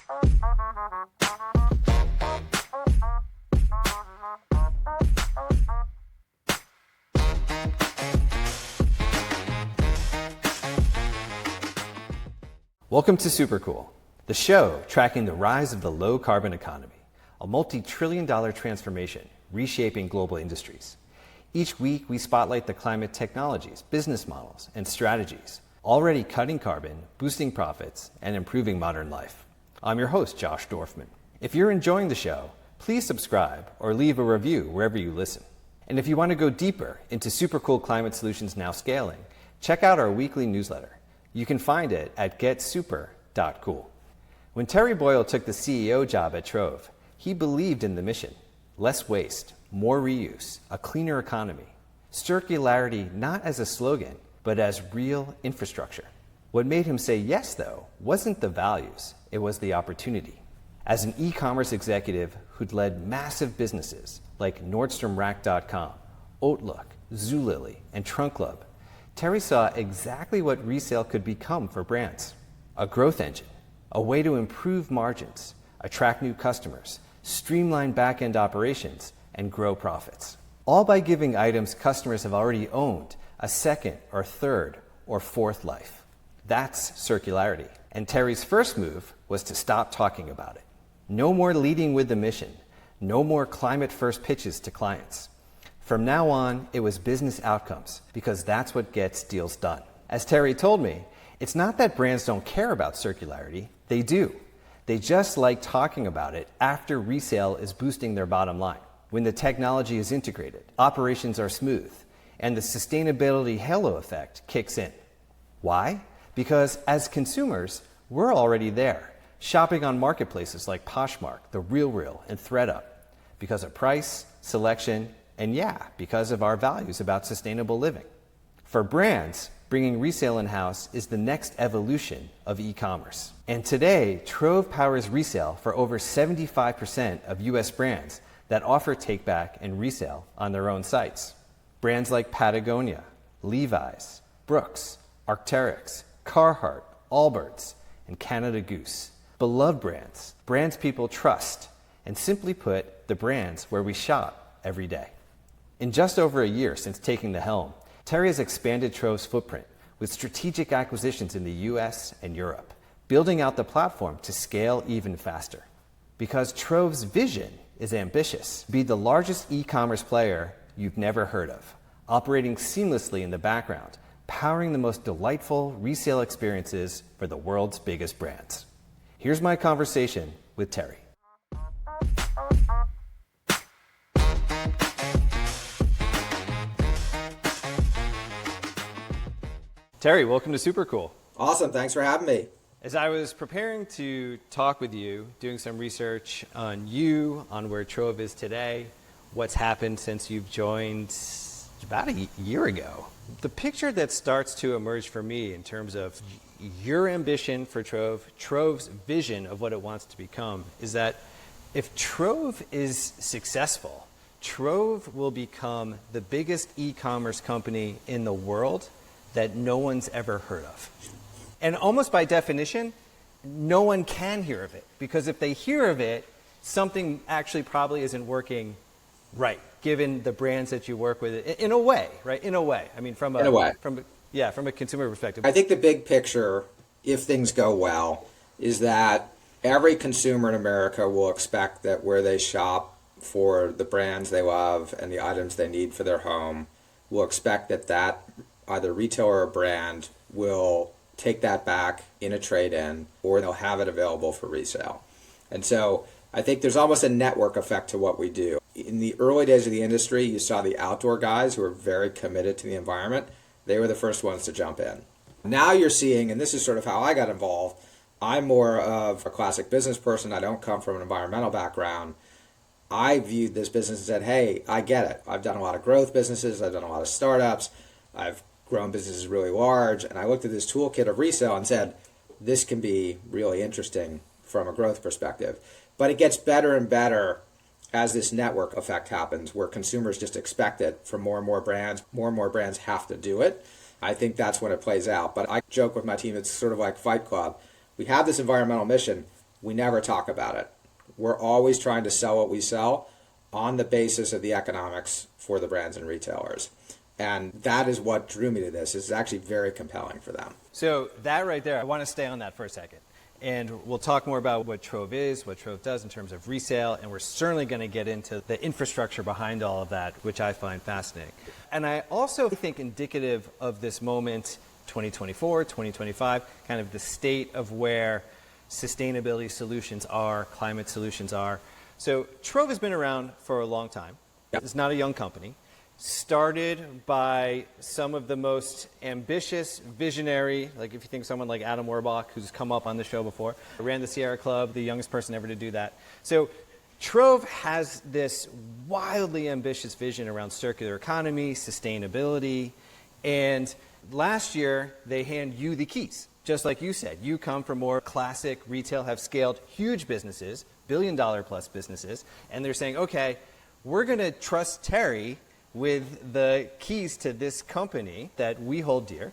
Welcome to Supercool, the show tracking the rise of the low-carbon economy, a multi-trillion-dollar transformation reshaping global industries. Each week, we spotlight the climate technologies, business models, and strategies already cutting carbon, boosting profits, and improving modern life. I'm your host, Josh Dorfman. If you're enjoying the show, please subscribe or leave a review wherever you listen. And if you want to go deeper into Supercool climate solutions now scaling, check out our weekly newsletter. You can find it at getsuper.cool. When Terry Boyle took the CEO job at Trove, he believed in the mission: less waste, more reuse, a cleaner economy. Circularity not as a slogan, but as real infrastructure. What made him say yes, though, wasn't the values, it was the opportunity. As an e-commerce executive who'd led massive businesses like NordstromRack.com, HauteLook, Zulily, and Trunk Club, Terry saw exactly what resale could become for brands: a growth engine, a way to improve margins, attract new customers, streamline back-end operations, and grow profits. All by giving items customers have already owned a second or third or fourth life. That's circularity. And Terry's first move was to stop talking about it. No more leading with the mission. No more climate-first pitches to clients. From now on, it was business outcomes, because that's what gets deals done. As Terry told me, it's not that brands don't care about circularity. They do. They just like talking about it after resale is boosting their bottom line. When the technology is integrated, operations are smooth, and the sustainability halo effect kicks in. Why? Because as consumers, we're already there, shopping on marketplaces like Poshmark, The RealReal, and ThredUp, because of price, selection, and because of our values about sustainable living. For brands, bringing resale in-house is the next evolution of e-commerce. And today, Trove powers resale for over 75% of US brands that offer take-back and resale on their own sites. Brands like Patagonia, Levi's, Brooks, Arc'teryx, Carhartt, Allbirds, and Canada Goose. Beloved brands, brands people trust, and simply put, the brands where we shop every day. In just over a year since taking the helm, Terry has expanded Trove's footprint with strategic acquisitions in the US and Europe, building out the platform to scale even faster. Because Trove's vision is ambitious: be the largest e-commerce player you've never heard of, operating seamlessly in the background, powering the most delightful resale experiences for the world's biggest brands. Here's my conversation with Terry. Terry, welcome to Supercool. Awesome, thanks for having me. As I was preparing to talk with you, doing some research on you, on where Trove is today, what's happened since you've joined about a year ago, the picture that starts to emerge for me in terms of your ambition for Trove, Trove's vision of what it wants to become, is that if Trove is successful, Trove will become the biggest e-commerce company in the world that no one's ever heard of. And almost by definition, no one can hear of it, because if they hear of it, something actually probably isn't working right, given the brands that you work with. In a way, right? In a way. I mean, from a consumer perspective. I think the big picture, if things go well, is that every consumer in America will expect that where they shop for the brands they love and the items they need for their home, will expect that either retailer or brand will take that back in a trade-in, or they'll have it available for resale. And so I think there's almost a network effect to what we do. In the early days of the industry, you saw the outdoor guys who were very committed to the environment. They were the first ones to jump in. Now you're seeing, and this is sort of how I got involved, I'm more of a classic business person. I don't come from an environmental background. I viewed this business and said, hey, I get it. I've done a lot of growth businesses. I've done a lot of startups. I've grown businesses really large. And I looked at this toolkit of resale and said, this can be really interesting from a growth perspective. But it gets better and better as this network effect happens, where consumers just expect it from more and more brands. More and more brands have to do it. I think that's when it plays out. But I joke with my team, it's sort of like Fight Club. We have this environmental mission. we never talk about it. We're always trying to sell what we sell on the basis of the economics for the brands and retailers. And that is what drew me to this. It's actually very compelling for them. So that right there, I want to stay on that for a second. And we'll talk more about what Trove is, what Trove does in terms of resale, and we're certainly going to get into the infrastructure behind all of that, which I find fascinating. And I also think indicative of this moment, 2024, 2025, kind of the state of where sustainability solutions are, climate solutions are. So Trove has been around for a long time. Yep. It's not a young company. Started by some of the most ambitious, visionary, like if you think someone like Adam Warbach, who's come up on the show before, ran the Sierra Club, the youngest person ever to do that. So Trove has this wildly ambitious vision around circular economy, sustainability, and last year they hand you the keys. Just like you said, you come from more classic retail, have scaled huge businesses, billion-dollar-plus businesses, and they're saying, okay, we're going to trust Terry with the keys to this company that we hold dear.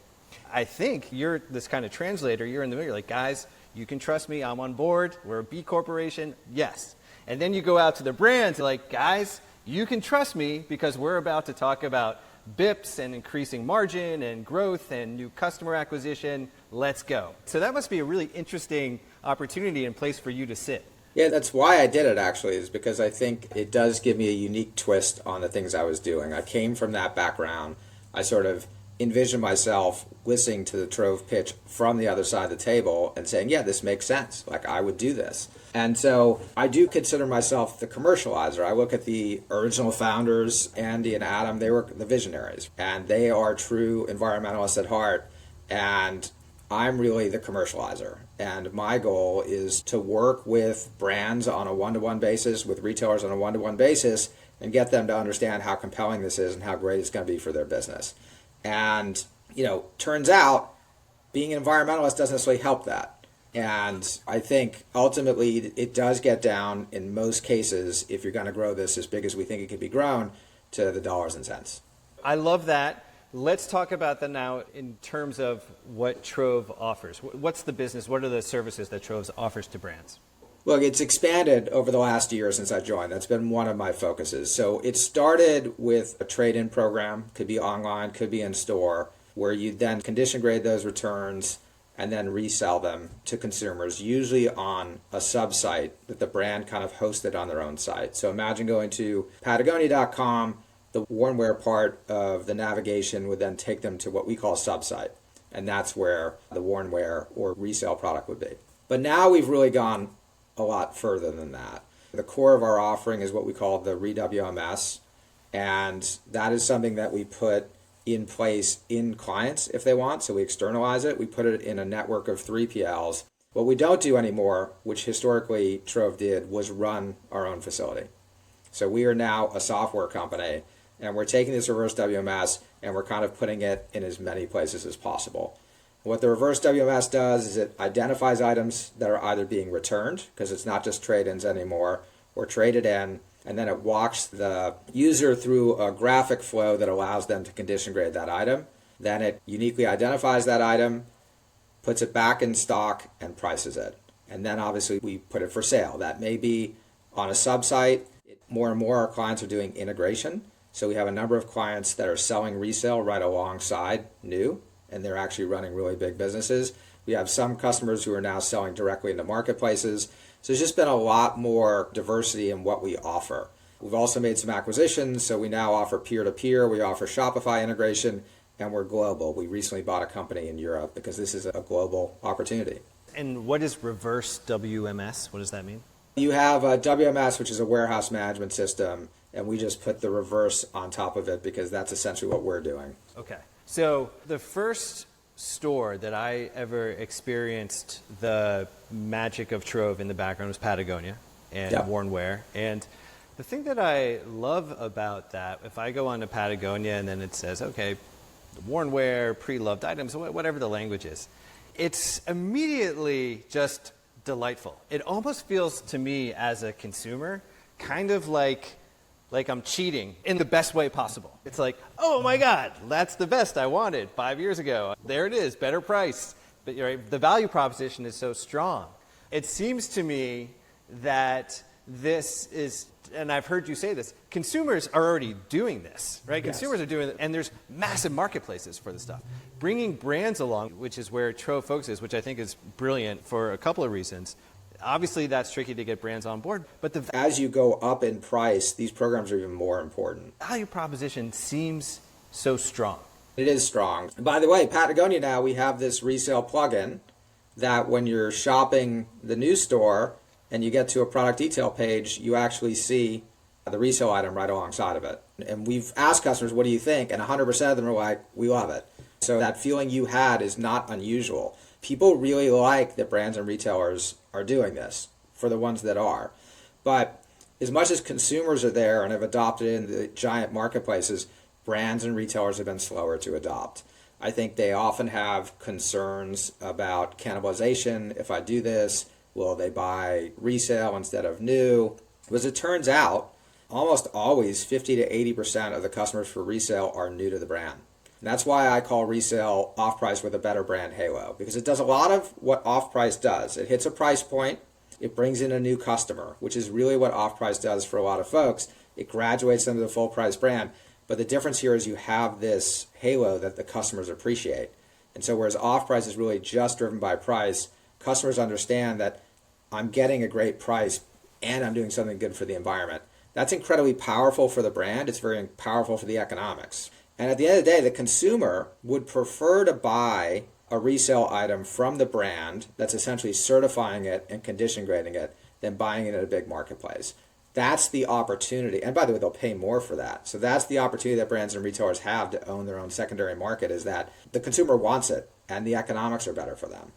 I think you're this kind of translator. You're in the middle. You're like, guys, you can trust me. I'm on board. We're a B corporation. Yes. And then you go out to the brands like, guys, you can trust me because we're about to talk about BIPs and increasing margin and growth and new customer acquisition. Let's go. So that must be a really interesting opportunity and place for you to sit. Yeah, that's why I did it actually, is because I think it does give me a unique twist on the things I was doing. I came from that background. I sort of envisioned myself listening to the Trove pitch from the other side of the table and saying, yeah, this makes sense. Like, I would do this. And so I do consider myself the commercializer. I look at the original founders, Andy and Adam, they were the visionaries, and they are true environmentalists at heart. And I'm really the commercializer. And my goal is to work with brands on a one-to-one basis, with retailers on a one-to-one basis, and get them to understand how compelling this is and how great it's going to be for their business. And, turns out being an environmentalist doesn't necessarily help that. And I think ultimately it does get down, in most cases, if you're going to grow this as big as we think it could be grown, to the dollars and cents. I love that. Let's talk about that now in terms of what Trove offers. What's the business? What are the services that Trove offers to brands? Look, it's expanded over the last year since I joined. That's been one of my focuses. So it started with a trade-in program, could be online, could be in store, where you then condition grade those returns and then resell them to consumers, usually on a sub-site that the brand kind of hosted on their own site. So imagine going to Patagonia.com, the wornwear part of the navigation would then take them to what we call sub-site, and that's where the wornwear or resale product would be. But now we've really gone a lot further than that. The core of our offering is what we call the ReWMS, and that is something that we put in place in clients if they want. So we externalize it. We put it in a network of 3PLs. What we don't do anymore, which historically Trove did, was run our own facility. So we are now a software company, and we're taking this reverse WMS and we're kind of putting it in as many places as possible. What the reverse WMS does is it identifies items that are either being returned, because it's not just trade-ins anymore, or traded in, and then it walks the user through a graphic flow that allows them to condition grade that item. Then it uniquely identifies that item, puts it back in stock, and prices it. And then obviously we put it for sale. That may be on a sub-site. More and more our clients are doing integration. So we have a number of clients that are selling resale right alongside new, and they're actually running really big businesses. We have some customers who are now selling directly into marketplaces. So there's just been a lot more diversity in what we offer. We've also made some acquisitions, so we now offer peer-to-peer, we offer Shopify integration, and we're global. We recently bought a company in Europe because this is a global opportunity. And what is reverse WMS? What does that mean? You have a WMS, which is a warehouse management system, and we just put the reverse on top of it because that's essentially what we're doing. Okay. So the first store that I ever experienced the magic of Trove in the background was Patagonia and wornwear. And the thing that I love about that, if I go onto Patagonia and then it says, okay, wornwear, pre-loved items, whatever the language is, it's immediately just delightful. It almost feels to me as a consumer kind of like I'm cheating in the best way possible. It's like, oh my God, that's the best I wanted 5 years ago. There it is, better price. But the value proposition is so strong. It seems to me that this is, and I've heard you say this, consumers are already doing this, right? Yes. Consumers are doing it, and there's massive marketplaces for this stuff. Bringing brands along, which is where Trove focuses, which I think is brilliant for a couple of reasons. Obviously, that's tricky to get brands on board, but the As you go up in price, these programs are even more important. value proposition seems so strong. It is strong. And by the way, Patagonia now, we have this resale plugin that when you're shopping the new store and you get to a product detail page, you actually see the resale item right alongside of it. And we've asked customers, what do you think? And 100% of them are like, we love it. So that feeling you had is not unusual. People really like that brands and retailers are doing this, for the ones that are. But as much as consumers are there and have adopted it in the giant marketplaces, brands and retailers have been slower to adopt. I think they often have concerns about cannibalization. If I do this, will they buy resale instead of new? But as it turns out, almost always 50 to 80% of the customers for resale are new to the brand. And that's why I call resale off-price with a better brand halo, because it does a lot of what off-price does. It hits a price point, it brings in a new customer, which is really what off-price does for a lot of folks. It graduates them to the full-price brand. But the difference here is you have this halo that the customers appreciate. And so whereas off-price is really just driven by price, customers understand that I'm getting a great price and I'm doing something good for the environment. That's incredibly powerful for the brand. It's very powerful for the economics. And at the end of the day, the consumer would prefer to buy a resale item from the brand that's essentially certifying it and condition grading it than buying it at a big marketplace. That's the opportunity. And by the way, they'll pay more for that. So that's the opportunity that brands and retailers have to own their own secondary market, is that the consumer wants it and the economics are better for them.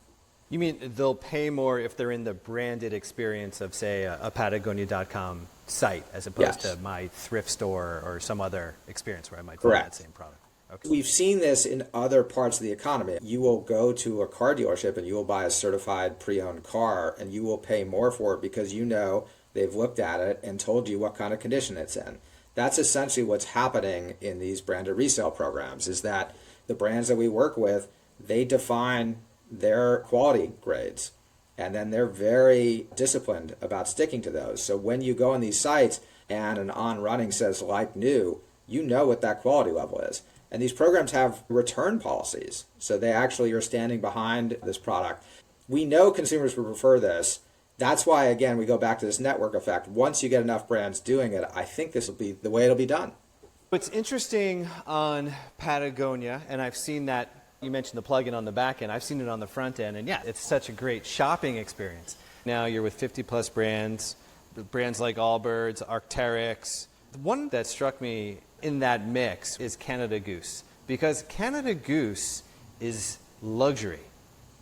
You mean they'll pay more if they're in the branded experience of, say, a Patagonia.com site as opposed to my thrift store or some other experience where I might find that same product? Okay. We've seen this in other parts of the economy. You will go to a car dealership and you will buy a certified pre-owned car and you will pay more for it because you know they've looked at it and told you what kind of condition it's in. That's essentially what's happening in these branded resale programs, is that the brands that we work with, they define their quality grades, and then they're very disciplined about sticking to those. So when you go on these sites and an on running says like new, you know what that quality level is. And these programs have return policies, so they actually are standing behind this product. We know consumers will prefer this. That's why, again, we go back to this network effect. Once you get enough brands doing it, I think this will be the way it'll be done. What's interesting on Patagonia, and I've seen that, you mentioned the plugin on the back end, I've seen it on the front end, and yeah, it's such a great shopping experience. Now you're with 50 plus brands like Allbirds, Arc'teryx. The one that struck me in that mix is Canada Goose, because Canada Goose is luxury.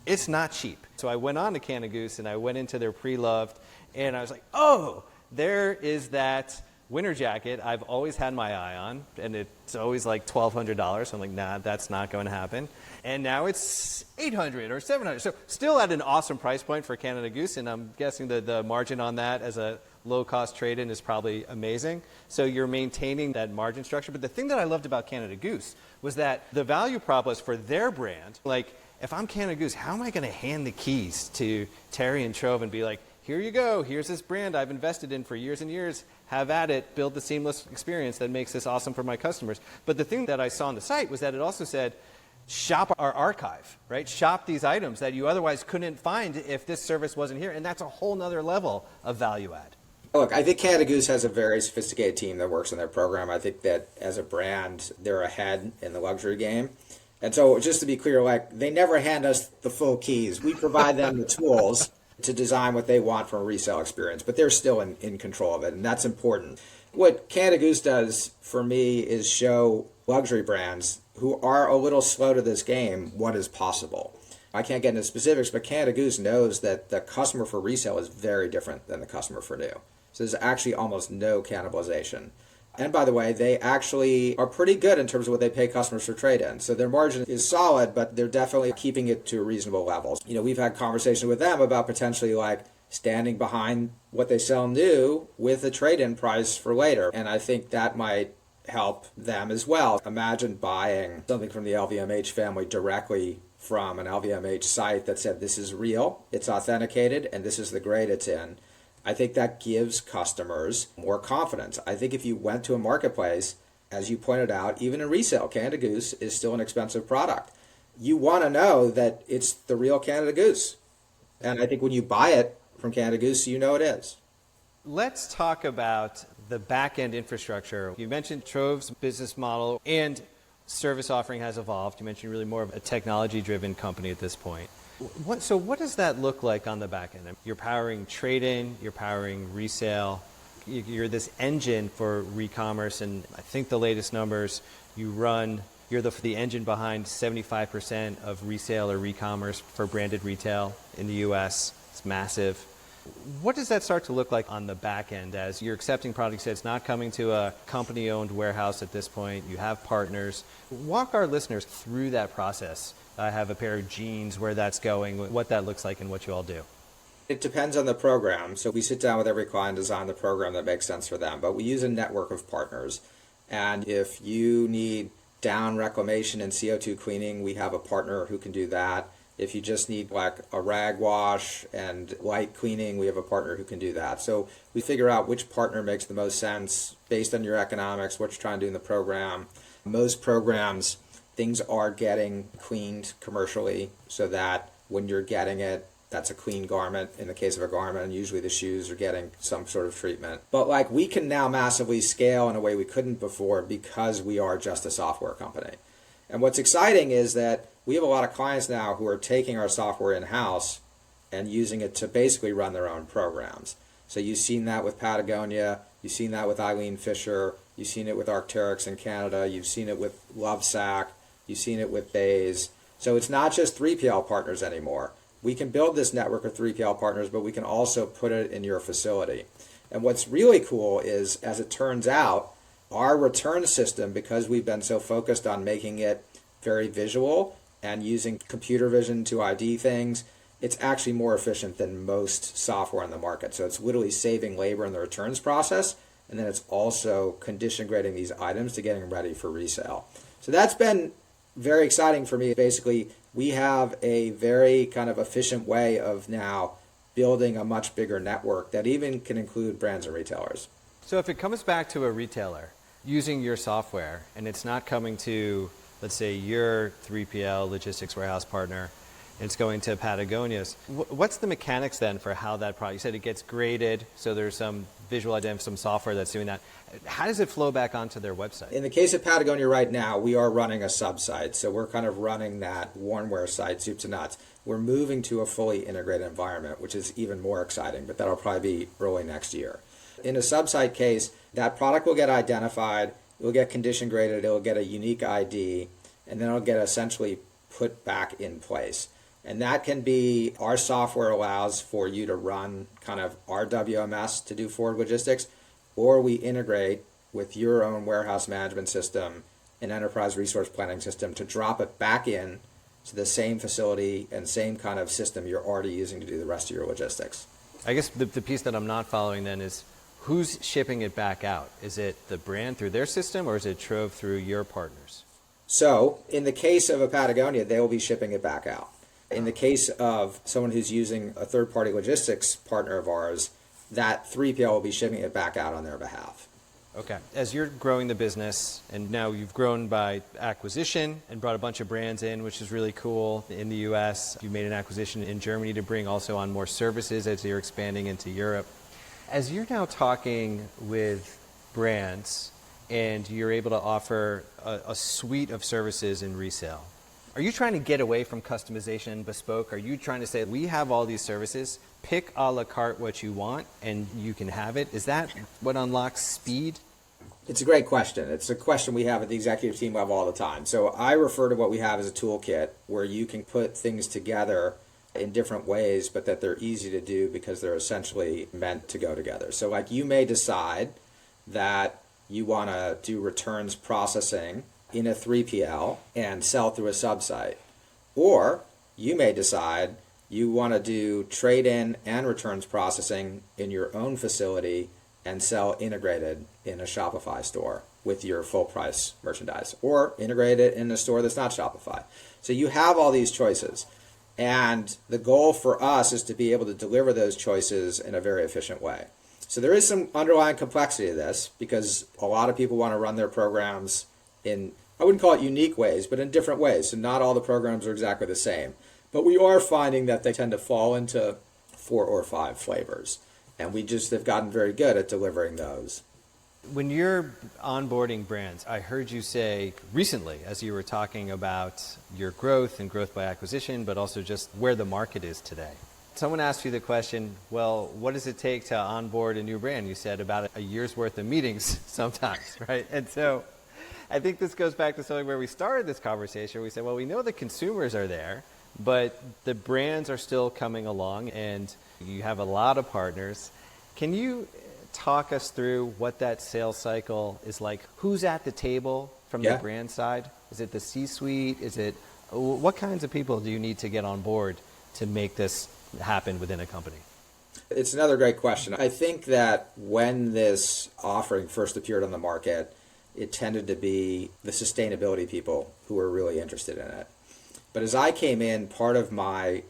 It's not cheap. So I went on to Canada Goose and I went into their pre-loved and I was like, oh, there is that winter jacket I've always had my eye on, and it's always like $1,200. So I'm like, nah, that's not going to happen. And now it's $800 or $700. So still at an awesome price point for Canada Goose, and I'm guessing that the margin on that as a low-cost trade-in is probably amazing. So you're maintaining that margin structure. But the thing that I loved about Canada Goose was that the value prop was for their brand. Like, if I'm Canada Goose, how am I going to hand the keys to Terry and Trove and be like, here you go, here's this brand I've invested in for years and years, have at it, build the seamless experience that makes this awesome for my customers. But the thing that I saw on the site was that it also said, shop our archive, right? Shop these items that you otherwise couldn't find if this service wasn't here. And that's a whole nother level of value add. Look, I think Canada Goose has a very sophisticated team that works on their program. I think that as a brand, they're ahead in the luxury game. And so just to be clear, like, they never hand us the full keys. We provide them the tools to design what they want from a resale experience, but they're still in control of it, and that's important. What Canada Goose does for me is show luxury brands who are a little slow to this game what is possible. I can't get into specifics, but Canada Goose knows that the customer for resale is very different than the customer for new. So there's actually almost no cannibalization. And by the way, they actually are pretty good in terms of what they pay customers for trade-in. So their margin is solid, but they're definitely keeping it to reasonable levels. You know, we've had conversations with them about potentially like standing behind what they sell new with a trade-in price for later. And I think that might help them as well. Imagine buying something from the LVMH family directly from an LVMH site that said this is real, it's authenticated, and this is the grade it's in, I think that gives customers more confidence. I think if you went to a marketplace, as you pointed out, even in resale, Canada Goose is still an expensive product. You want to know that it's the real Canada Goose. And I think when you buy it from Canada Goose, you know it is. Let's talk about the back-end infrastructure. You mentioned Trove's business model and service offering has evolved. You mentioned really more of a technology-driven company at this point. So what does that look like on the back end? You're powering trade-in, you're powering resale, you're this engine for Recommerce, and I think the latest numbers, you're the engine behind 75% of resale or Recommerce for branded retail in the US. It's massive. What does that start to look like on the back end as you're accepting products that's not coming to a company-owned warehouse at this point? You have partners. Walk our listeners through that process. I have a pair of jeans, where that's going, what that looks like, and what you all do. It depends on the program. So we sit down with every client, design the program that makes sense for them. But we use a network of partners. And if you need down reclamation and CO2 cleaning, we have a partner who can do that. If you just need like a rag wash and light cleaning, we have a partner who can do that. So we figure out which partner makes the most sense based on your economics, what you're trying to do in the program. Most programs, things are getting cleaned commercially so that when you're getting it, that's a clean garment. In the case of a garment, usually the shoes are getting some sort of treatment. But like we can now massively scale in a way we couldn't before because we are just a software company. And what's exciting is that we have a lot of clients now who are taking our software in-house and using it to basically run their own programs. So you've seen that with Patagonia, you've seen that with Eileen Fisher, you've seen it with Arc'teryx in Canada, you've seen it with Lovesac, you've seen it with Bays. So it's not just 3PL partners anymore. We can build this network of 3PL partners, but we can also put it in your facility. And what's really cool is, as it turns out, our return system, because we've been so focused on making it very visual and using computer vision to ID things, it's actually more efficient than most software in the market. So it's literally saving labor in the returns process, and then it's also condition grading these items to getting ready for resale. So that's been very exciting for me. Basically, we have a very kind of efficient way of now building a much bigger network that even can include brands and retailers. So if it comes back to a retailer using your software and it's not coming to, let's say, your 3PL logistics warehouse partner, it's going to Patagonia's, what's the mechanics then for how that product, you said it gets graded, so there's some visual identity, some software that's doing that. How does it flow back onto their website? In the case of Patagonia right now, we are running a sub-site. So we're kind of running that wornwear site, soup to nuts. We're moving to a fully integrated environment, which is even more exciting, but that'll probably be early next year. In a sub-site case, that product will get identified, it will get condition graded, it will get a unique ID, and then it'll get essentially put back in place. And that can be, our software allows for you to run kind of our WMS to do forward logistics, or we integrate with your own warehouse management system, an enterprise resource planning system, to drop it back in to the same facility and same kind of system you're already using to do the rest of your logistics. I guess the piece that I'm not following then is, who's shipping it back out? Is it the brand through their system, or is it Trove through your partners? So in the case of a Patagonia, they will be shipping it back out. In the case of someone who's using a third-party logistics partner of ours, that 3PL will be shipping it back out on their behalf. Okay. As you're growing the business, and now you've grown by acquisition and brought a bunch of brands in, which is really cool in the US. You made an acquisition in Germany to bring also on more services as you're expanding into Europe. As you're now talking with brands and you're able to offer a suite of services in resale, are you trying to get away from customization and bespoke? Are you trying to say, we have all these services, pick a la carte what you want, and you can have it? Is that what unlocks speed? It's a great question. It's a question we have at the executive team level all the time. So I refer to what we have as a toolkit where you can put things together in different ways, but that they're easy to do because they're essentially meant to go together. So like you may decide that you want to do returns processing in a 3PL and sell through a sub-site. Or you may decide you want to do trade-in and returns processing in your own facility and sell integrated in a Shopify store. with your full price merchandise, or integrate it in a store that's not Shopify. So you have all these choices. And the goal for us is to be able to deliver those choices in a very efficient way. So there is some underlying complexity to this, because a lot of people want to run their programs in, I wouldn't call it unique ways, but in different ways. So not all the programs are exactly the same. But we are finding that they tend to fall into 4 or 5 flavors. And we just have gotten very good at delivering those. When you're onboarding brands, I heard you say recently, as you were talking about your growth and growth by acquisition, but also just where the market is today. Someone asked you the question, well, what does it take to onboard a new brand? You said about a year's worth of meetings sometimes, right? And so I think this goes back to something where we started this conversation. We said, well, we know the consumers are there, but the brands are still coming along, and you have a lot of partners. Can you talk us through what that sales cycle is like? Who's at the table from the brand side? Is it the C-suite? What kinds of people do you need to get on board to make this happen within a company? It's another great question. I think that when this offering first appeared on the market, it tended to be the sustainability people who were really interested in it. But as I came in, part of my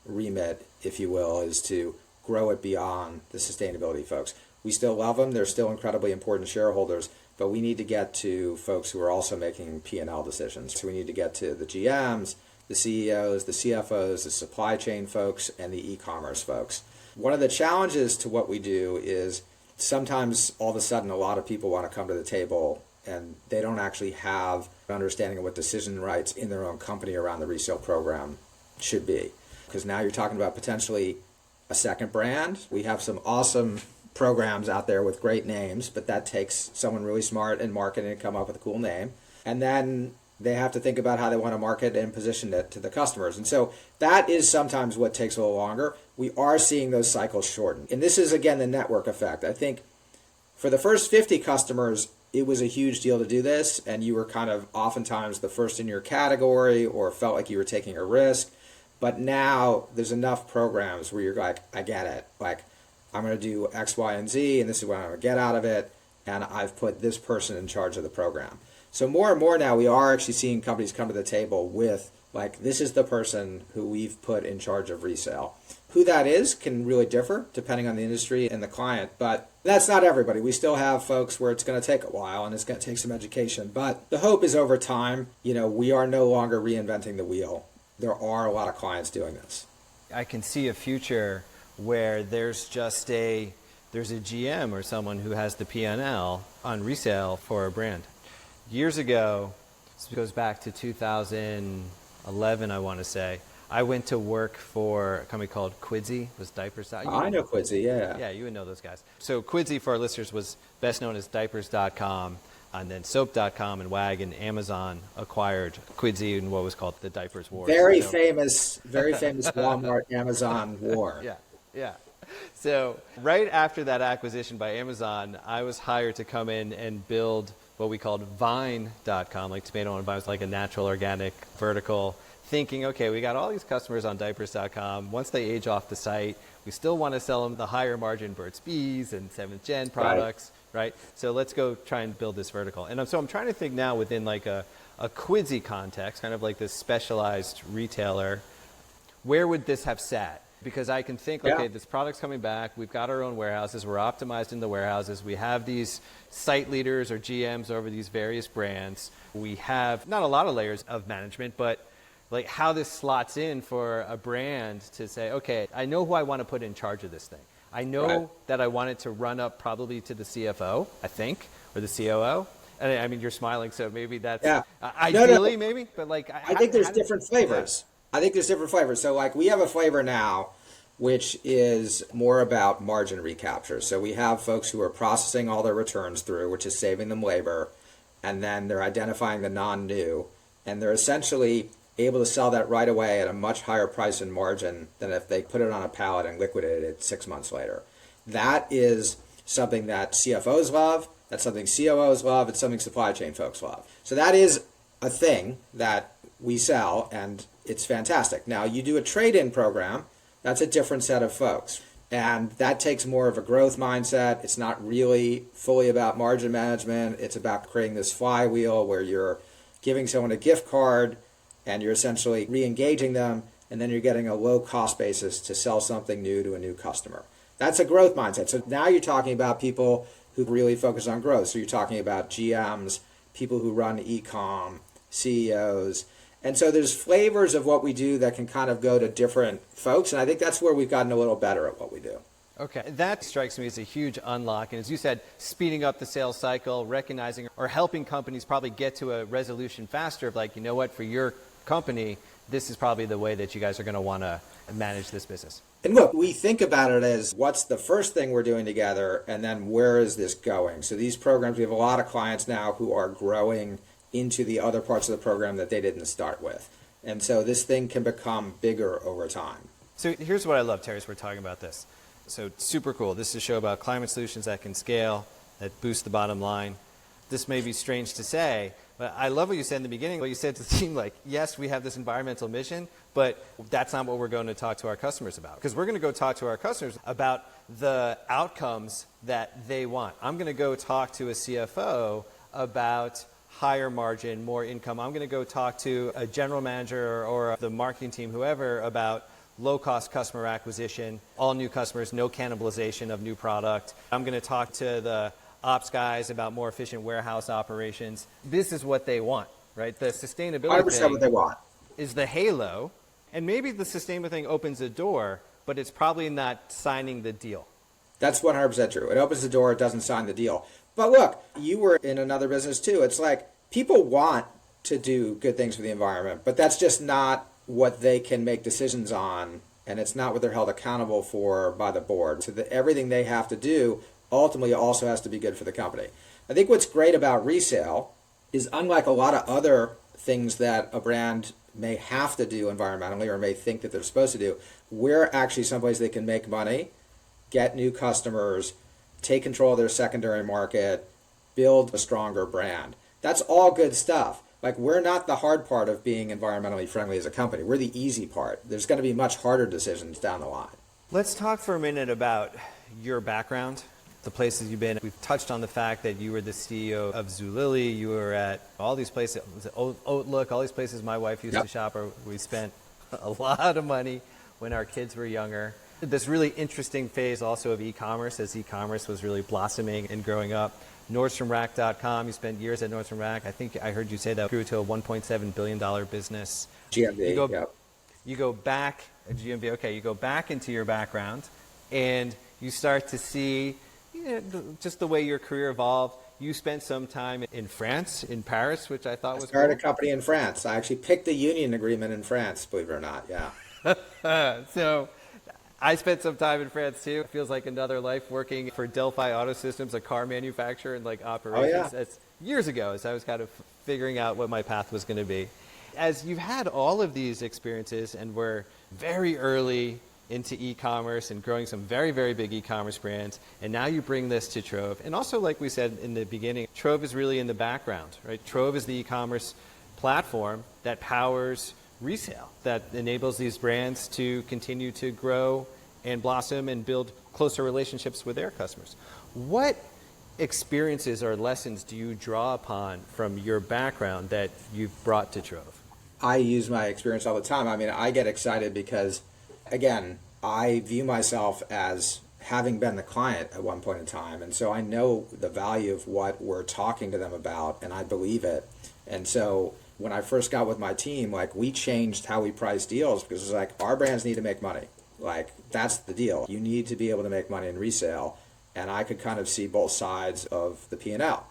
remit, if you will, is to grow it beyond the sustainability folks. We still love them. They're still incredibly important shareholders, but we need to get to folks who are also making P&L decisions. So we need to get to the GMs, the CEOs, the CFOs, the supply chain folks, and the e-commerce folks. One of the challenges to what we do is sometimes all of a sudden a lot of people want to come to the table and they don't actually have an understanding of what decision rights in their own company around the resale program should be. Because now you're talking about potentially a second brand. We have some awesome programs out there with great names, but that takes someone really smart in marketing to come up with a cool name. And then they have to think about how they want to market and position it to the customers. And so that is sometimes what takes a little longer. We are seeing those cycles shorten. And this is, again, the network effect. I think for the first 50 customers, it was a huge deal to do this, and you were kind of oftentimes the first in your category or felt like you were taking a risk. But now there's enough programs where you're like, I get it. Like, I'm going to do X, Y, and Z, and this is what I'm going to get out of it, and I've put this person in charge of the program. So more and more now, we are actually seeing companies come to the table with, like, this is the person who we've put in charge of resale. Who that is can really differ depending on the industry and the client, but that's not everybody. We still have folks where it's going to take a while and it's going to take some education. But the hope is over time, we are no longer reinventing the wheel. There are a lot of clients doing this. I can see a future where there's a GM or someone who has the P&L on resale for a brand. Years ago, this goes back to 2011, I want to say, I went to work for a company called Quidsy. It was diapers. I know Quidsy, yeah. Yeah, you would know those guys. So Quidsy, for our listeners, was best known as diapers.com, and then soap.com and Wag and Amazon acquired Quidsy in what was called the Diapers War. Very famous Walmart Amazon war. Yeah. So right after that acquisition by Amazon, I was hired to come in and build what we called Vine.com, like tomato and vine, was like a natural organic vertical, thinking, okay, we got all these customers on diapers.com. Once they age off the site, we still want to sell them the higher margin Burt's Bees and 7th Gen products, right? So let's go try and build this vertical. And so I'm trying to think now within like a Quidsy context, kind of like this specialized retailer, where would this have sat? Because I can think, okay, this product's coming back. We've got our own warehouses. We're optimized in the warehouses. We have these site leaders or GMs over these various brands. We have not a lot of layers of management, but like how this slots in for a brand to say, okay, I know who I want to put in charge of this thing. I know that I want it to run up probably to the CFO, I think, or the COO. And I mean, you're smiling, so maybe that's ideally maybe, but like I think there's different flavors. I think there's different flavors. So like we have a flavor now which is more about margin recapture. So we have folks who are processing all their returns through, which is saving them labor, and then they're identifying the non-new, and they're essentially able to sell that right away at a much higher price and margin than if they put it on a pallet and liquidated it 6 months later. That is something that CFOs love, that's something COOs love, it's something supply chain folks love. So that is a thing that we sell, and it's fantastic. Now, you do a trade-in program, that's a different set of folks. And that takes more of a growth mindset. It's not really fully about margin management. It's about creating this flywheel where you're giving someone a gift card and you're essentially re-engaging them, and then you're getting a low cost basis to sell something new to a new customer. That's a growth mindset. So now you're talking about people who really focus on growth. So you're talking about GMs, people who run e-com, CEOs. And so there's flavors of what we do that can kind of go to different folks. And I think that's where we've gotten a little better at what we do. Okay, that strikes me as a huge unlock. And as you said, speeding up the sales cycle, recognizing or helping companies probably get to a resolution faster of like, you know what, for your company, this is probably the way that you guys are going to want to manage this business. And look, we think about it as what's the first thing we're doing together, and then where is this going? So these programs, we have a lot of clients now who are growing into the other parts of the program that they didn't start with. And so this thing can become bigger over time. So here's what I love, Terry, as we're talking about this. So Supercool. This is a show about climate solutions that can scale, that boost the bottom line. This may be strange to say, but I love what you said in the beginning. What you said to the team, like, yes, we have this environmental mission, but that's not what we're going to talk to our customers about. Because we're going to go talk to our customers about the outcomes that they want. I'm going to go talk to a CFO about higher margin, more income. I'm going to go talk to a general manager or the marketing team, whoever, about low-cost customer acquisition, all new customers, no cannibalization of new product. I'm going to talk to the ops guys about more efficient warehouse operations. This is what they want, right? The sustainability 100% thing what they want is the halo, and maybe the sustainable thing opens the door, but it's probably not signing the deal. That's 100% true. It opens the door, it doesn't sign the deal. But look, you were in another business too. It's like people want to do good things for the environment, but that's just not what they can make decisions on, and it's not what they're held accountable for by the board. So that everything they have to do ultimately also has to be good for the company. I think what's great about resale is, unlike a lot of other things that a brand may have to do environmentally or may think that they're supposed to do, we're actually someplace they can make money, get new customers, take control of their secondary market, build a stronger brand. That's all good stuff. Like, we're not the hard part of being environmentally friendly as a company. We're the easy part. There's going to be much harder decisions down the line. Let's talk for a minute about your background, the places you've been. We've touched on the fact that you were the CEO of Zulily. You were at all these places, HauteLook, all these places my wife used to shop, or we spent a lot of money when our kids were younger. This really interesting phase also of e-commerce, as e-commerce was really blossoming and growing up. NordstromRack.com, you spent years at Nordstrom Rack. I think I heard you say that grew to a $1.7 billion business. GMV, you go back, GMV, okay, you go back into your background and you start to see just the way your career evolved. You spent some time in France, in Paris, which I thought was cool. I started a company in France. I actually picked the union agreement in France, believe it or not, yeah. So I spent some time in France too. It feels like another life working for Delphi Auto Systems, a car manufacturer, and like operations. Oh, yeah. That's years ago, as I was kind of figuring out what my path was going to be. As you've had all of these experiences and were very early into e-commerce and growing some very, very big e-commerce brands, and now you bring this to Trove. And also, like we said in the beginning, Trove is really in the background, right? Trove is the e-commerce platform that powers resale, that enables these brands to continue to grow and blossom and build closer relationships with their customers. What experiences or lessons do you draw upon from your background that you've brought to Trove? I use my experience all the time. I mean, I get excited because, again, I view myself as having been the client at one point in time. And so I know the value of what we're talking to them about, and I believe it. And so when I first got with my team, like, we changed how we price deals because it's like, our brands need to make money. Like, that's the deal. You need to be able to make money in resale. And I could kind of see both sides of the P&L.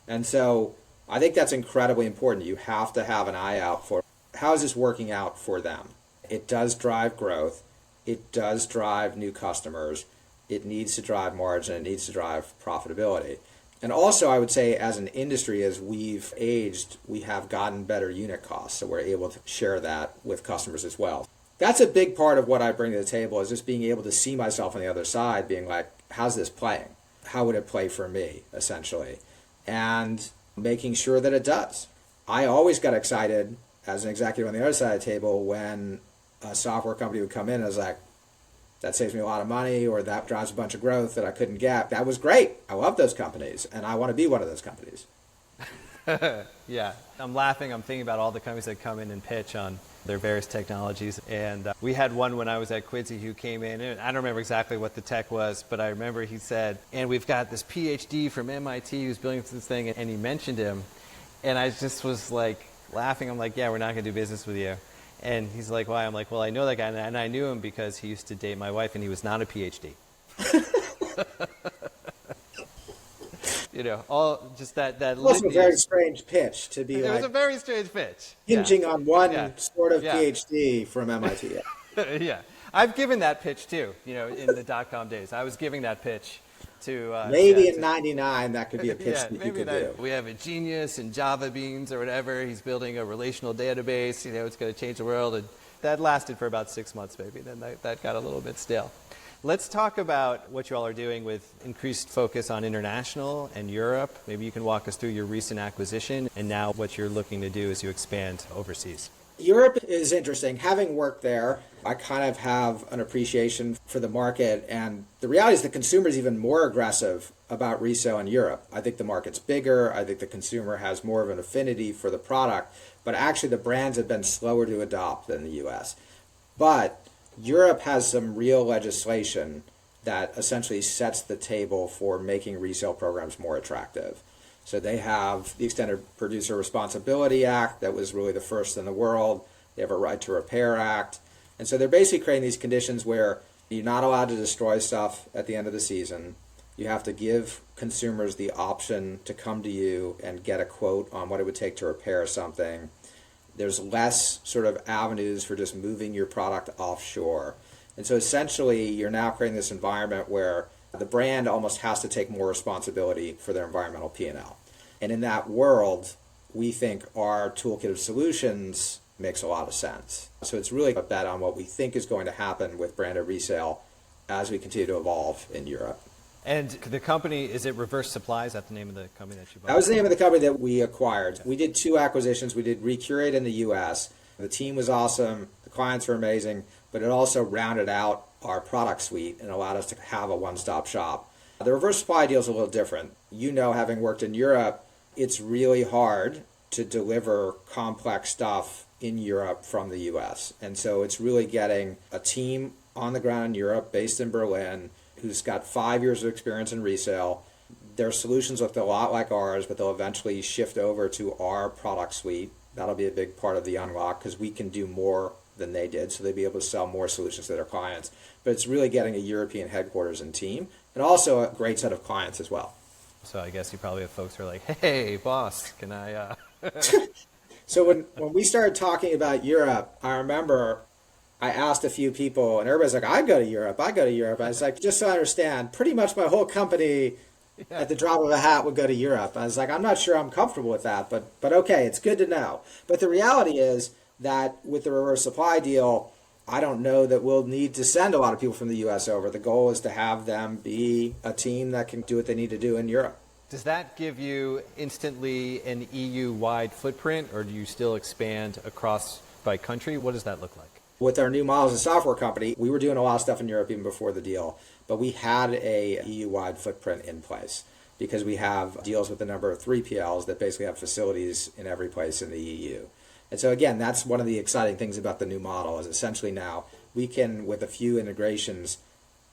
And so I think that's incredibly important. You have to have an eye out for how is this working out for them. It does drive growth. It does drive new customers. It needs to drive margin. It needs to drive profitability. And also, I would say, as an industry, as we've aged, we have gotten better unit costs. So we're able to share that with customers as well. That's a big part of what I bring to the table, is just being able to see myself on the other side, being like, how's this playing? How would it play for me, essentially? And making sure that it does. I always got excited as an executive on the other side of the table when a software company would come in and I was like, that saves me a lot of money, or that drives a bunch of growth that I couldn't get. That was great. I love those companies, and I want to be one of those companies. Yeah, I'm laughing. I'm thinking about all the companies that come in and pitch on their various technologies. And we had one when I was at Quincy who came in, and I don't remember exactly what the tech was, but I remember he said, and we've got this PhD from MIT who's building this thing, and he mentioned him. And I just was like laughing. I'm like, yeah, we're not going to do business with you. And he's like, why? I'm like, well, I know that guy, and I knew him because he used to date my wife, and he was not a PhD. You know, all just that. It was a very strange pitch to be. It was a very strange pitch. Hinging on one sort of Yeah. PhD from MIT. Yeah, I've given that pitch too. You know, in the .com days, I was giving that pitch to maybe in '99 that could be a pitch that you could do. We have a genius in Java Beans or whatever. He's building a relational database. You know, it's going to change the world. And that lasted for about 6 months, maybe. Then that got a little bit stale. Let's talk about what you all are doing with increased focus on international and Europe. Maybe you can walk us through your recent acquisition and now what you're looking to do as you expand overseas. Europe is interesting. Having worked there, I kind of have an appreciation for the market. And the reality is the consumer is even more aggressive about resale in Europe. I think the market's bigger. I think the consumer has more of an affinity for the product. But actually the brands have been slower to adopt than the US. But Europe has some real legislation that essentially sets the table for making resale programs more attractive. So they have the Extended Producer Responsibility Act that was really the first in the world. They have a Right to Repair Act. And so they're basically creating these conditions where you're not allowed to destroy stuff at the end of the season. You have to give consumers the option to come to you and get a quote on what it would take to repair something. There's less sort of avenues for just moving your product offshore. And so essentially you're now creating this environment where the brand almost has to take more responsibility for their environmental P&L. And in that world, we think our toolkit of solutions makes a lot of sense. So it's really a bet on what we think is going to happen with branded resale as we continue to evolve in Europe. And the company, is it Reverse Supply? Is that the name of the company that you bought? That was the name of the company that we acquired. We did 2 acquisitions. We did Recurate in the U.S. The team was awesome. The clients were amazing. But it also rounded out our product suite and allowed us to have a one-stop shop. The Reverse Supply deal is a little different. You know, having worked in Europe, it's really hard to deliver complex stuff in Europe from the U.S. And so it's really getting a team on the ground in Europe, based in Berlin, who's got 5 years of experience in resale. Their solutions look a lot like ours, but they'll eventually shift over to our product suite. That'll be a big part of the unlock because we can do more than they did, so they'll be able to sell more solutions to their clients. But it's really getting a European headquarters and team, and also a great set of clients as well. So I guess you probably have folks who are like, hey, boss, can I... So when we started talking about Europe, I remember I asked a few people, and everybody's like, I go to Europe. I was like, just so I understand, pretty much my whole company at the drop of a hat would go to Europe. I was like, I'm not sure I'm comfortable with that, but okay, it's good to know. But the reality is that with the Reverse Supply deal, I don't know that we'll need to send a lot of people from the U.S. over. The goal is to have them be a team that can do what they need to do in Europe. Does that give you instantly an EU-wide footprint, or do you still expand across by country? What does that look like? With our new model as a software company, we were doing a lot of stuff in Europe even before the deal, but we had a EU-wide footprint in place because we have deals with a number of 3PLs that basically have facilities in every place in the EU. And so again, that's one of the exciting things about the new model is essentially now we can, with a few integrations,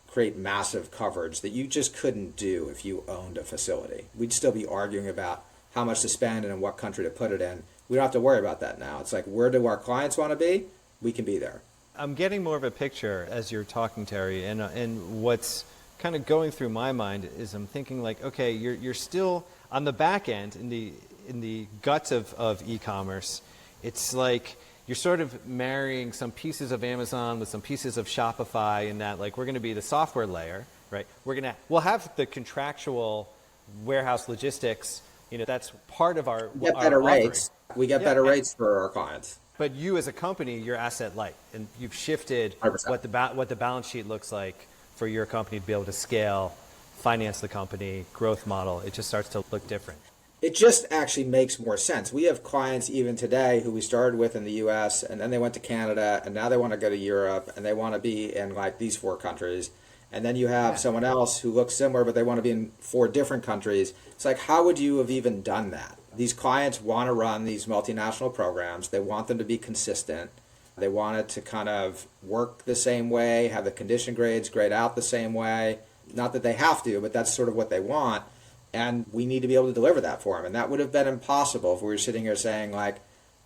create massive coverage that you just couldn't do if you owned a facility. We'd still be arguing about how much to spend and in what country to put it in. We don't have to worry about that now. It's like, where do our clients want to be? We can be there. I'm getting more of a picture as you're talking, Terry, and what's kind of going through my mind is I'm thinking like, okay, you're still on the back end in the guts of e-commerce. It's like you're sort of marrying some pieces of Amazon with some pieces of Shopify, in that like we're going to be the software layer, right? We'll have the contractual warehouse logistics. You know, that's part of our. We get better rates. We get better rates for our clients. But you as a company, you're asset light, and you've shifted 100%. What the balance sheet looks like for your company to be able to scale, finance the company, growth model. It just starts to look different. It just actually makes more sense. We have clients even today who we started with in the US and then they went to Canada and now they want to go to Europe and they want to be in like these 4 countries. And then you have someone else who looks similar but they want to be in 4 different countries. It's like, how would you have even done that? These clients want to run these multinational programs. They want them to be consistent. They want it to kind of work the same way, have the condition grades grade out the same way. Not that they have to, but that's sort of what they want. And we need to be able to deliver that for them. And that would have been impossible if we were sitting here saying, like,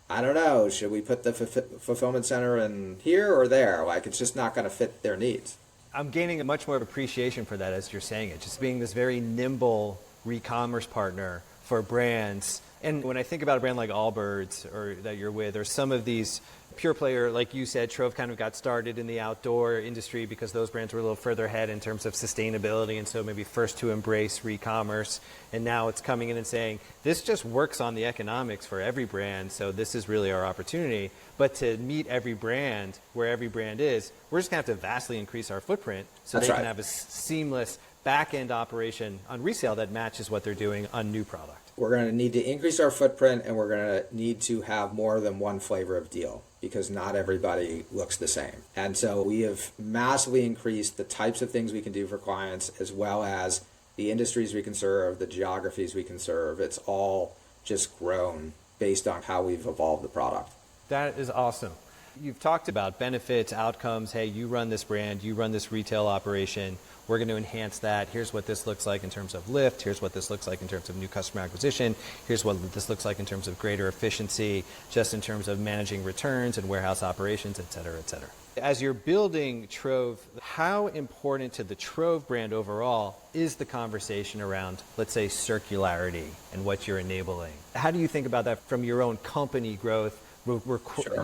I don't know, should we put the fulfillment center in here or there? Like, it's just not going to fit their needs. I'm gaining a much more of appreciation for that as you're saying it, just being this very nimble Recommerce partner for brands. And when I think about a brand like Allbirds or that you're with, or some of these pure player, like you said, Trove kind of got started in the outdoor industry because those brands were a little further ahead in terms of sustainability, and so maybe first to embrace Recommerce. And now it's coming in and saying, this just works on the economics for every brand, so this is really our opportunity. But to meet every brand where every brand is, we're just going to have to vastly increase our footprint so they can have a seamless back-end operation on resale that matches what they're doing on new product. We're going to need to increase our footprint and we're going to need to have more than one flavor of deal because not everybody looks the same. And so we have massively increased the types of things we can do for clients as well as the industries we can serve, the geographies we can serve. It's all just grown based on how we've evolved the product. That is awesome. You've talked about benefits, outcomes. Hey, you run this brand, you run this retail operation. We're going to enhance that. Here's what this looks like in terms of lift. Here's what this looks like in terms of new customer acquisition. Here's what this looks like in terms of greater efficiency, just in terms of managing returns and warehouse operations, et cetera, et cetera. As you're building Trove, how important to the Trove brand overall is the conversation around, let's say, circularity and what you're enabling? How do you think about that from your own company growth,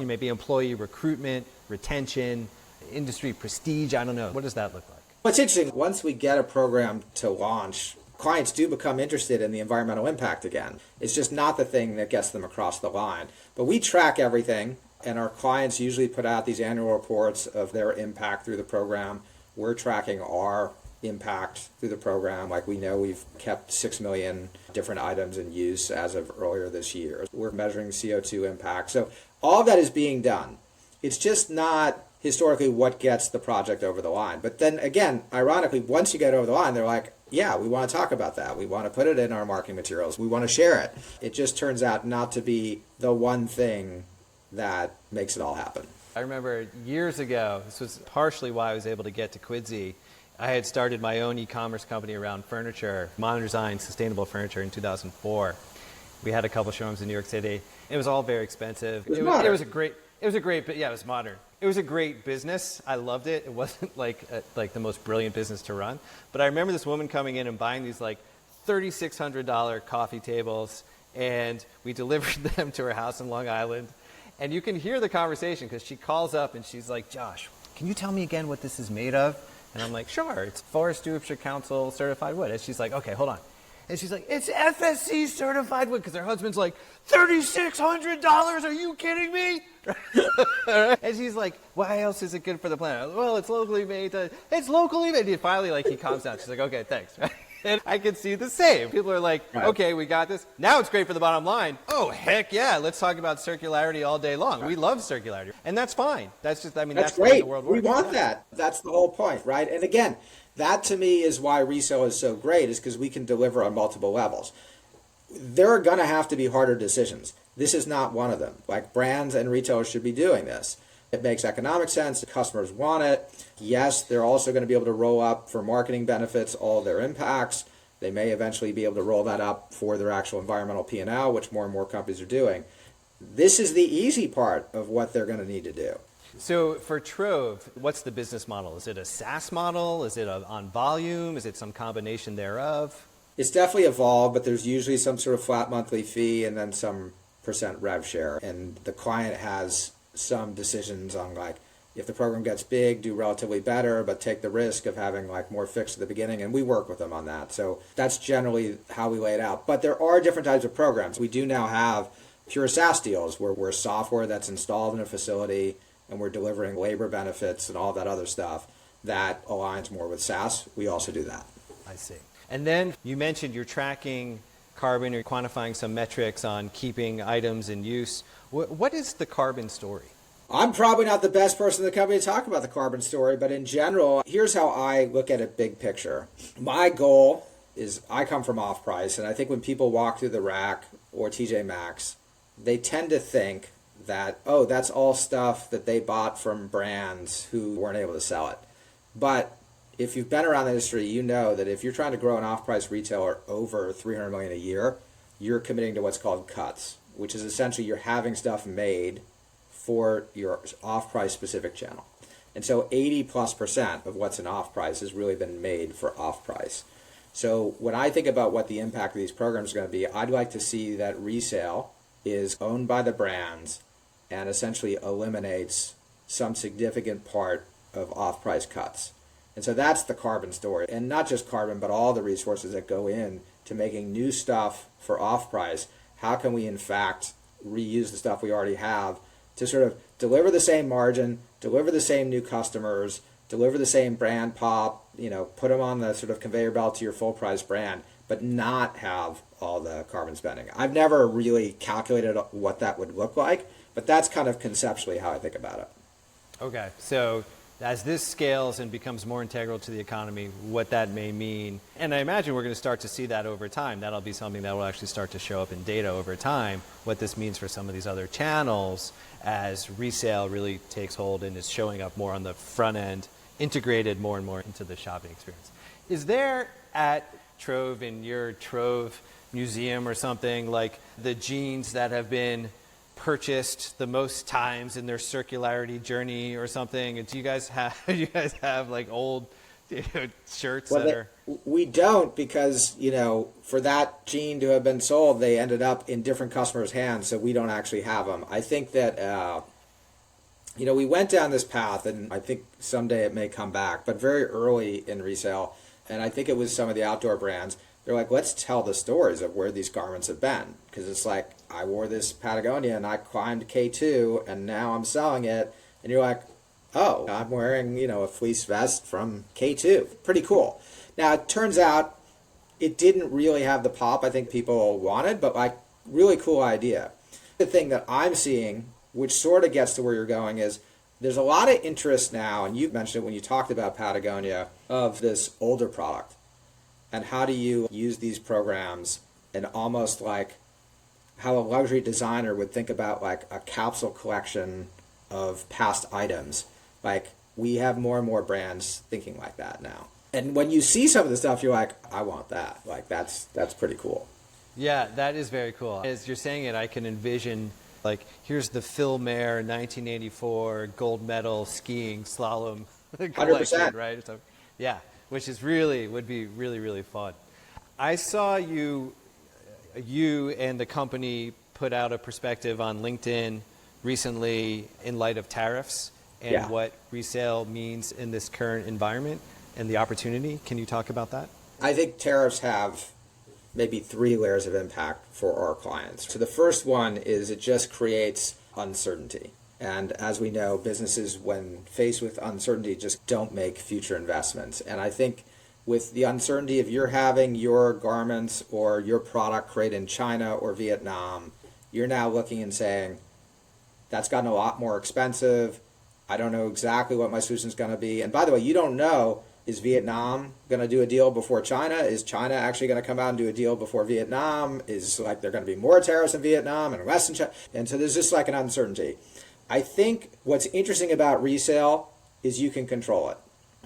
maybe employee recruitment, retention, industry prestige? I don't know. What does that look like? What's interesting, once we get a program to launch, clients do become interested in the environmental impact again. It's just not the thing that gets them across the line. But we track everything, and our clients usually put out these annual reports of their impact through the program. We're tracking our impact through the program. Like we know we've kept 6 million different items in use as of earlier this year. We're measuring CO2 impact. So all of that is being done. It's just not historically what gets the project over the line. But then again, ironically, once you get over the line, they're like, yeah, we want to talk about that. We want to put it in our marketing materials. We want to share it. It just turns out not to be the one thing that makes it all happen. I remember years ago, this was partially why I was able to get to Quidsy. I had started my own e-commerce company around furniture, modern design, sustainable furniture in 2004. We had a couple showrooms in New York City. It was all very expensive. It was modern. It was a great business. I loved it. It wasn't like the most brilliant business to run. But I remember this woman coming in and buying these like $3,600 coffee tables, and we delivered them to her house in Long Island. And you can hear the conversation because she calls up and she's like, Josh, can you tell me again what this is made of? And I'm like, sure, it's Forest Stewardship Council certified wood. And she's like, okay, hold on. And she's like, it's FSC certified wood, because her husband's like, $3,600? Are you kidding me? And she's like, why else is it good for the planet? Well, it's locally made. It's locally made. And finally, like, he calms down. She's like, okay, thanks. And I can see the same. People are like, okay, we got this. Now it's great for the bottom line. Oh, heck yeah. Let's talk about circularity all day long. We love circularity. And that's fine. That's just, that's great. The way the world works. We want that. That's the whole point, right? And again, that to me is why resale is so great, is because we can deliver on multiple levels. There are going to have to be harder decisions. This is not one of them. Like, brands and retailers should be doing this. It makes economic sense. The customers want it. Yes, they're also going to be able to roll up for marketing benefits all their impacts. They may eventually be able to roll that up for their actual environmental P&L, which more and more companies are doing. This is the easy part of what they're going to need to do. So for Trove, what's the business model? Is it a SaaS model? Is it on volume? Is it some combination thereof? It's definitely evolved, but there's usually some sort of flat monthly fee and then some % rev share. And the client has some decisions on, like, if the program gets big, do relatively better, but take the risk of having like more fixed at the beginning. And we work with them on that. So that's generally how we lay it out. But there are different types of programs. We do now have pure SaaS deals where we're software that's installed in a facility and we're delivering labor benefits and all that other stuff that aligns more with SaaS. We also do that. I see. And then you mentioned you're tracking carbon or quantifying some metrics on keeping items in use. What is the carbon story? I'm probably not the best person in the company to talk about the carbon story, but in general, here's how I look at it big picture. My goal is I come from off-price, and I think when people walk through the Rack or TJ Maxx, they tend to think that, oh, that's all stuff that they bought from brands who weren't able to sell it. But if you've been around the industry, you know that if you're trying to grow an off-price retailer over $300 million a year, you're committing to what's called cuts, which is essentially you're having stuff made for your off-price specific channel. And so 80+% of what's in off-price has really been made for off-price. So when I think about what the impact of these programs is going to be, I'd like to see that resale is owned by the brands and essentially eliminates some significant part of off-price cuts. And so that's the carbon story. And not just carbon, but all the resources that go in to making new stuff for off-price. How can we, in fact, reuse the stuff we already have to sort of deliver the same margin, deliver the same new customers, deliver the same brand pop, put them on the sort of conveyor belt to your full price brand, but not have all the carbon spending. I've never really calculated what that would look like, but that's kind of conceptually how I think about it. Okay, so as this scales and becomes more integral to the economy, what that may mean, and I imagine we're going to start to see that over time. That'll be something that will actually start to show up in data over time, what this means for some of these other channels as resale really takes hold and is showing up more on the front end, integrated more and more into the shopping experience. Is there at Trove, in your Trove museum or something, like the jeans that have been purchased the most times in their circularity journey or something? And do you guys have like old shirts that are... We don't, because for that jean to have been sold, they ended up in different customers' hands, so we don't actually have them. I think that we went down this path, and I think someday it may come back, but very early in resale, and I think it was some of the outdoor brands, they're like, let's tell the stories of where these garments have been. Because it's like, I wore this Patagonia and I climbed K2 and now I'm selling it. And you're like, oh, I'm wearing, a fleece vest from K2. Pretty cool. Now, it turns out it didn't really have the pop I think people wanted, but like, really cool idea. The thing that I'm seeing, which sort of gets to where you're going, is there's a lot of interest now, and you mentioned it when you talked about Patagonia, of this older product. And how do you use these programs, and almost like how a luxury designer would think about like a capsule collection of past items. Like, we have more and more brands thinking like that now. And when you see some of the stuff, you're like, I want that. Like, that's pretty cool. Yeah, that is very cool. As you're saying it, I can envision, like, here's the Phil Mayer 1984 gold medal skiing slalom collection, 100%. right? So, yeah, which is would be really, really fun. I saw you and the company put out a perspective on LinkedIn recently in light of tariffs and what resale means in this current environment and the opportunity. Can you talk about that? I think tariffs have maybe 3 layers of impact for our clients. So the first one is it just creates uncertainty. And as we know, businesses, when faced with uncertainty, just don't make future investments. And I think with the uncertainty of you're having your garments or your product created in China or Vietnam, you're now looking and saying, that's gotten a lot more expensive. I don't know exactly what my solution is going to be. And by the way, you don't know, is Vietnam going to do a deal before China? Is China actually going to come out and do a deal before Vietnam? Is like there going to be more tariffs in Vietnam and less in China? And so there's just like an uncertainty. I think what's interesting about resale is you can control it.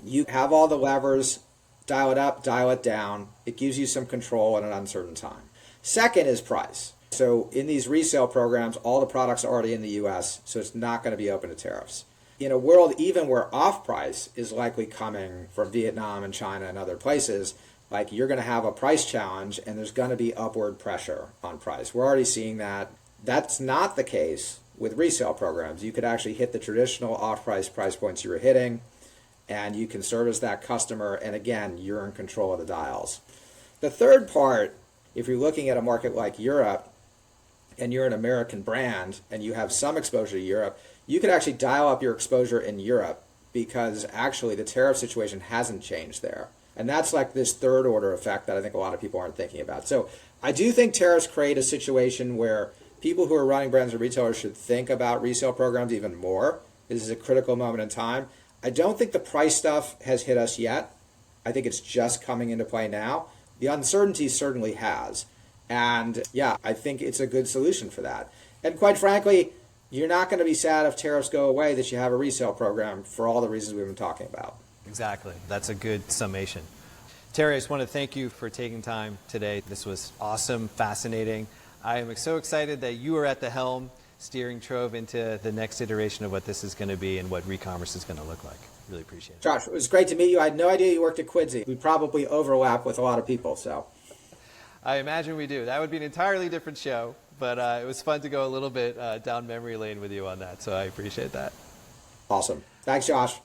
You have all the levers, dial it up, dial it down. It gives you some control in an uncertain time. Second is price. So in these resale programs, all the products are already in the US, so it's not going to be open to tariffs. In a world even where off-price is likely coming from Vietnam and China and other places, like you're going to have a price challenge and there's going to be upward pressure on price. We're already seeing that. That's not the case with resale programs. You could actually hit the traditional off-price price points you were hitting, and you can service that customer, and again, you're in control of the dials. The third part, if you're looking at a market like Europe, and you're an American brand, and you have some exposure to Europe, you could actually dial up your exposure in Europe because actually the tariff situation hasn't changed there. And that's like this third order effect that I think a lot of people aren't thinking about. So I do think tariffs create a situation where people who are running brands and retailers should think about resale programs even more. This is a critical moment in time. I don't think the price stuff has hit us yet. I think it's just coming into play now. The uncertainty certainly has. And yeah, I think it's a good solution for that. And quite frankly, you're not going to be sad if tariffs go away that you have a resale program for all the reasons we've been talking about. Exactly. That's a good summation. Terry, I just want to thank you for taking time today. This was awesome, fascinating. I am so excited that you are at the helm steering Trove into the next iteration of what this is going to be and what Recommerce is going to look like. Really appreciate it. Josh, it was great to meet you. I had no idea you worked at Quidsi. We probably overlap with a lot of people, so. I imagine we do. That would be an entirely different show, but it was fun to go a little bit down memory lane with you on that, so I appreciate that. Awesome. Thanks, Josh.